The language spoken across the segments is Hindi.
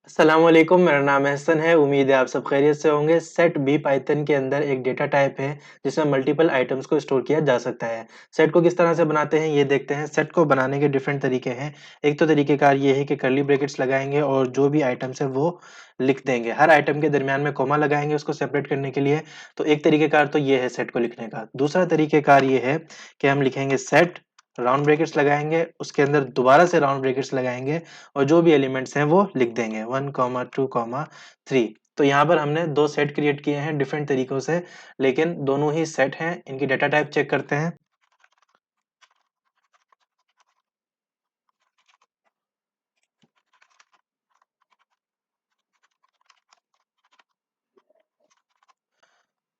अस्सलामुअलैकुम, मेरा नाम एहसन है। उम्मीद है आप सब खैरियत से होंगे। सेट बी पाइथन के अंदर एक डेटा टाइप है जिसमें मल्टीपल आइटम्स को स्टोर किया जा सकता है। सेट को किस तरह से बनाते हैं ये देखते हैं। सेट को बनाने के डिफरेंट तरीके हैं। एक तो तरीकेकार ये है कि कर्ली ब्रैकेट्स लगाएंगे और जो भी आइटम्स है वो लिख देंगे। हर आइटम के दरमियान में कॉमा लगाएंगे उसको सेपरेट करने के लिए। तो एक तरीकेकार तो ये है सेट को लिखने का। दूसरा तरीकेकार ये है कि हम लिखेंगे सेट, राउंड ब्रैकेट्स लगाएंगे, उसके अंदर दोबारा से राउंड ब्रैकेट्स लगाएंगे और जो भी एलिमेंट्स हैं वो लिख देंगे 1, 2, 3। तो यहाँ पर हमने 2 सेट क्रिएट किए हैं डिफरेंट तरीकों से, लेकिन दोनों ही सेट हैं। इनकी डेटा टाइप चेक करते हैं।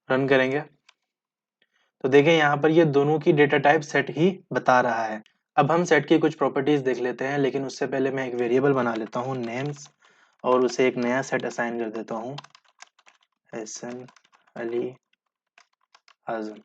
रन करेंगे तो देखें यहाँ पर ये दोनों की डेटा टाइप सेट ही बता रहा है। अब हम सेट की कुछ प्रॉपर्टीज देख लेते हैं, लेकिन उससे पहले मैं एक वेरिएबल बना लेता हूँ नेम्स और उसे एक नया सेट असाइन कर देता हूँ, हसन, अली, आजम।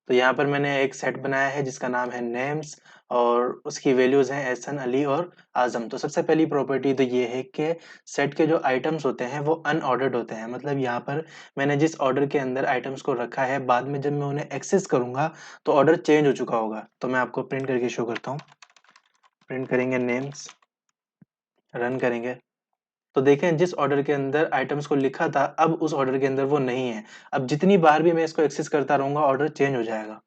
तो यहाँ पर मैंने एक सेट बनाया है जिसका नाम है नेम्स और उसकी वैल्यूज हैं एहसन, अली और आजम। तो सबसे पहली प्रॉपर्टी तो ये है कि सेट के जो आइटम्स होते हैं वो अनऑर्डर्ड होते हैं। मतलब यहाँ पर मैंने जिस ऑर्डर के अंदर आइटम्स को रखा है, बाद में जब मैं उन्हें एक्सेस करूंगा तो ऑर्डर चेंज हो चुका होगा। तो मैं आपको प्रिंट करके शो करता हूँ। प्रिंट करेंगे नेम्स, रन करेंगे तो देखें जिस ऑर्डर के अंदर आइटम्स को लिखा था अब उस ऑर्डर के अंदर वो नहीं है। अब जितनी बार भी मैं इसको एक्सेस करता रहूंगा ऑर्डर चेंज हो जाएगा।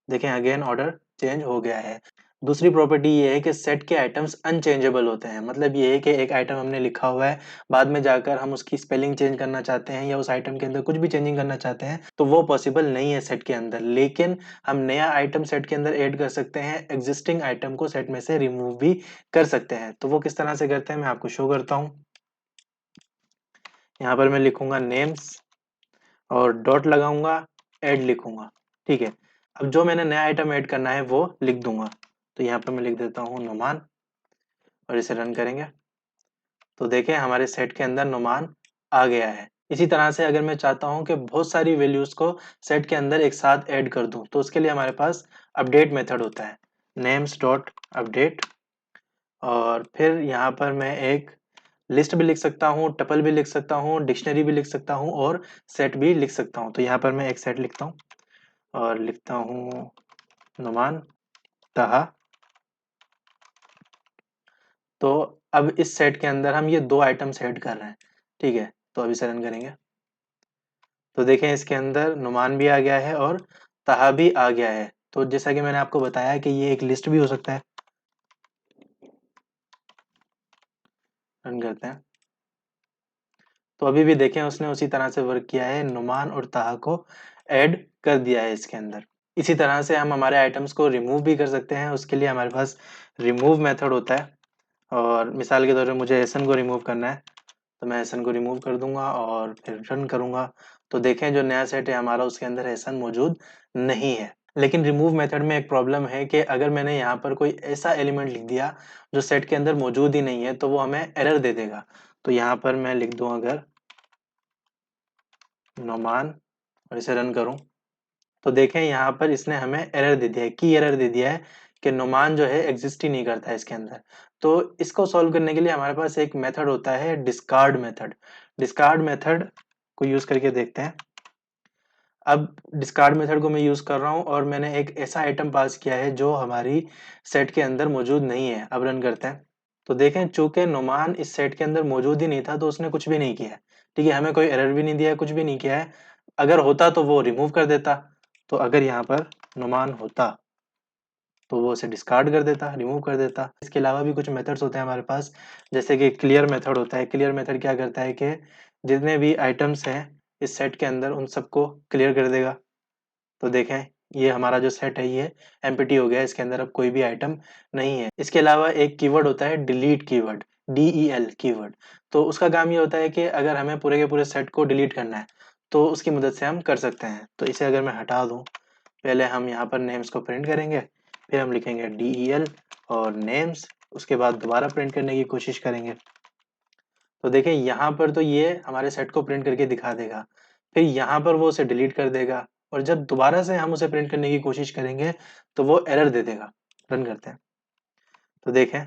देखें अगेन ऑर्डर चेंज हो गया है। दूसरी प्रॉपर्टी ये है कि सेट के आइटम्स अनचेंजेबल होते हैं। मतलब ये है कि एक आइटम हमने लिखा हुआ है, बाद में जाकर हम उसकी स्पेलिंग चेंज करना चाहते हैं या उस आइटम के अंदर कुछ भी चेंजिंग करना चाहते हैं तो वो पॉसिबल नहीं है सेट के अंदर। लेकिन हम नया आइटम सेट के अंदर ऐड कर सकते हैं, एग्जिस्टिंग आइटम को सेट में से रिमूव भी कर सकते हैं। तो वो किस तरह से करते हैं मैं आपको शो करता हूँ। यहाँ पर मैं लिखूंगा नेम्स और डॉट लगाऊंगा, ऐड लिखूंगा। ठीक है, अब जो मैंने नया आइटम ऐड करना है वो लिख दूंगा। तो यहाँ पर मैं लिख देता हूँ नुमान और इसे रन करेंगे तो देखें हमारे सेट के अंदर नुमान आ गया है। इसी तरह से अगर मैं चाहता हूं कि बहुत सारी वैल्यूज को सेट के अंदर एक साथ ऐड कर दूं तो उसके लिए हमारे पास अपडेट मेथड होता है, नेम्स डॉट अपडेट। और फिर यहाँ पर मैं एक लिस्ट भी लिख सकता हूँ, टपल भी लिख सकता हूँ, डिक्शनरी भी लिख सकता हूँ और सेट भी लिख सकता हूँ। तो यहाँ पर मैं एक सेट लिखता हूँ और लिखता हूँ नुमान, ताहा। तो अब इस सेट के अंदर हम ये 2 आइटम्स ऐड कर रहे हैं। ठीक है, तो अभी से रन करेंगे तो देखें इसके अंदर नुमान भी आ गया है और ताहा भी आ गया है। तो जैसा कि मैंने आपको बताया कि ये एक लिस्ट भी हो सकता है। रन करते हैं तो अभी भी देखें उसने उसी तरह से वर्क किया है, नुमान और ताहा को ऐड कर दिया है इसके अंदर। इसी तरह से हम हमारे आइटम्स को रिमूव भी कर सकते हैं। उसके लिए हमारे पास रिमूव मेथड होता है और मिसाल के तौर पे मुझे एसन को रिमूव करना है तो मैं एसन को रिमूव कर दूंगा और फिर रन करूंगा तो देखें जो नया सेट है हमारा उसके अंदर एसन मौजूद नहीं है। लेकिन रिमूव मेथड में एक प्रॉब्लम है कि अगर मैंने यहाँ पर कोई ऐसा एलिमेंट लिख दिया जो सेट के अंदर मौजूद ही नहीं है तो वो हमें एरर दे देगा। तो यहाँ पर मैं लिख दूं अगर नोमान और इसे रन करूं तो देखें यहाँ पर इसने हमें एरर दे दिया है, की एरर दे दिया है कि नुमान जो है एग्जिस्ट ही नहीं करता है इसके अंदर। तो इसको सॉल्व करने के लिए हमारे पास एक मेथड होता है डिस्कार्ड मेथड। डिस्कार्ड मेथड को यूज करके देखते हैं। अब डिस्कार्ड मेथड को मैं यूज कर रहा हूं और मैंने एक ऐसा आइटम पास किया है जो हमारी सेट के अंदर मौजूद नहीं है। अब रन करते हैं तो देखें चूंकि नुमान इस सेट के अंदर मौजूद ही नहीं था तो उसने कुछ भी नहीं किया है। ठीक है, हमें कोई एरर भी नहीं दिया है, कुछ भी नहीं किया है। अगर होता तो वो रिमूव कर देता। तो अगर यहाँ पर नुमान होता तो वो उसे डिस्कार्ड कर देता, रिमूव कर देता। इसके अलावा भी कुछ मेथड्स होते हैं हमारे पास, जैसे कि क्लियर मेथड होता है। क्लियर मेथड क्या करता है कि जितने भी आइटम्स हैं इस सेट के अंदर उन सबको क्लियर कर देगा। तो देखें ये हमारा जो सेट है ये एम्प्टी हो गया, इसके अंदर अब कोई भी आइटम नहीं है। इसके अलावा एक कीवर्ड होता है डिलीट कीवर्ड, DEL कीवर्ड। तो उसका काम ये होता है कि अगर हमें पूरे के पूरे सेट को डिलीट करना है तो उसकी मदद से हम कर सकते हैं। तो इसे अगर मैं हटा दूं, पहले हम यहाँ पर नेम्स को प्रिंट करेंगे, फिर हम लिखेंगे DEL और नेम्स, उसके बाद दोबारा प्रिंट करने की कोशिश करेंगे। तो देखें यहाँ पर तो ये हमारे सेट को प्रिंट करके दिखा देगा, फिर यहाँ पर वो उसे डिलीट कर देगा और जब दोबारा से हम उसे प्रिंट करने की कोशिश करेंगे तो वो एरर दे देगा। रन करते हैं तो देखें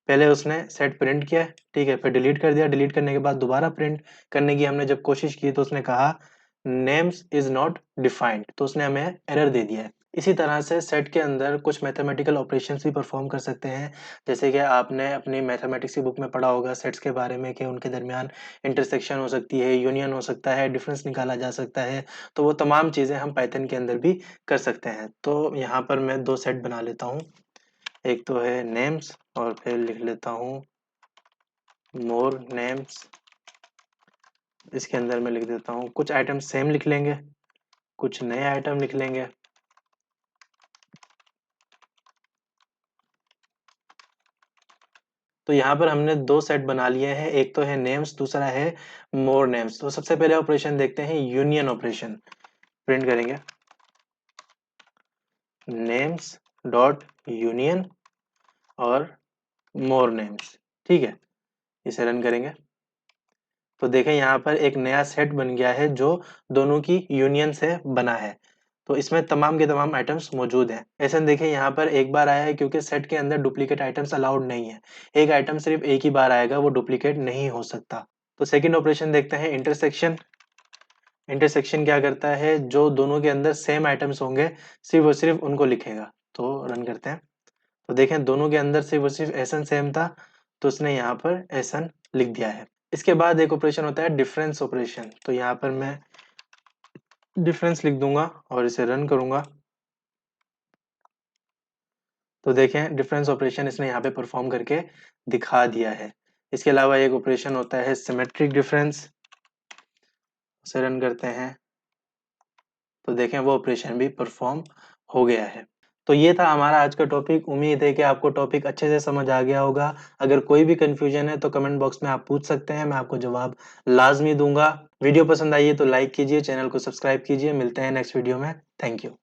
पहले उसने सेट प्रिंट किया, ठीक है, फिर डिलीट कर दिया। डिलीट करने के बाद दोबारा प्रिंट करने की हमने जब कोशिश की तो उसने कहा नेम्स इज नॉट डिफाइंड, तो उसने हमें एरर दे दिया है। इसी तरह से सेट के अंदर कुछ मैथमेटिकल ऑपरेशंस भी परफॉर्म कर सकते हैं, जैसे कि आपने अपनी मैथमेटिक्स की बुक में पढ़ा होगा सेट्स के बारे में कि उनके दरमियान इंटरसेक्शन हो सकती है, यूनियन हो सकता है, डिफरेंस निकाला जा सकता है। तो वो तमाम चीज़ें हम पाइथन के अंदर भी कर सकते हैं। तो यहाँ पर मैं 2 सेट बना लेता हूँ। एक तो है नेम्स और फिर लिख लेता हूँ मोर नेम्स। इसके अंदर मैं लिख देता हूँ कुछ आइटम सेम लिख लेंगे, कुछ नए आइटम लिख लेंगे। तो यहाँ पर हमने 2 सेट बना लिए हैं, एक तो है नेम्स, दूसरा है मोर नेम्स। तो सबसे पहले ऑपरेशन देखते हैं यूनियन ऑपरेशन। प्रिंट करेंगे नेम्स डॉट यूनियन और मोर नेम्स, ठीक है। इसे रन करेंगे तो देखें यहाँ पर एक नया सेट बन गया है जो दोनों की यूनियन से बना है। तो इसमें तमाम के तमाम आइटम्स मौजूद हैं। ऐसे देखिए यहाँ पर एक बार आया है क्योंकि सेट के अंदर डुप्लीकेट आइटम्स अलाउड नहीं है। एक आइटम सिर्फ एक ही बार आएगा, वो डुप्लीकेट नहीं हो सकता। तो सेकंड ऑपरेशन देखते हैं इंटरसेक्शन। इंटरसेक्शन क्या करता है, जो दोनों के अंदर सेम आइटम्स होंगे सिर्फ और सिर्फ उनको लिखेगा। तो रन करते हैं तो देखें दोनों के अंदर सिर्फ और सिर्फ एसन सेम था, तो उसने यहाँ पर एसन लिख दिया है। इसके बाद एक ऑपरेशन होता है डिफरेंस ऑपरेशन। तो यहाँ पर मैं डिफरेंस लिख दूंगा और इसे रन करूंगा तो देखें डिफरेंस ऑपरेशन इसने यहाँ पे परफॉर्म करके दिखा दिया है। इसके अलावा एक ऑपरेशन होता है सिमेट्रिक डिफरेंस, उसे रन करते हैं तो देखें वो ऑपरेशन भी परफॉर्म हो गया है। तो ये था हमारा आज का टॉपिक। उम्मीद है कि आपको टॉपिक अच्छे से समझ आ गया होगा। अगर कोई भी कंफ्यूजन है तो कमेंट बॉक्स में आप पूछ सकते हैं, मैं आपको जवाब लाजमी दूंगा। वीडियो पसंद आई है तो लाइक कीजिए, चैनल को सब्सक्राइब कीजिए। मिलते हैं नेक्स्ट वीडियो में। Thank you.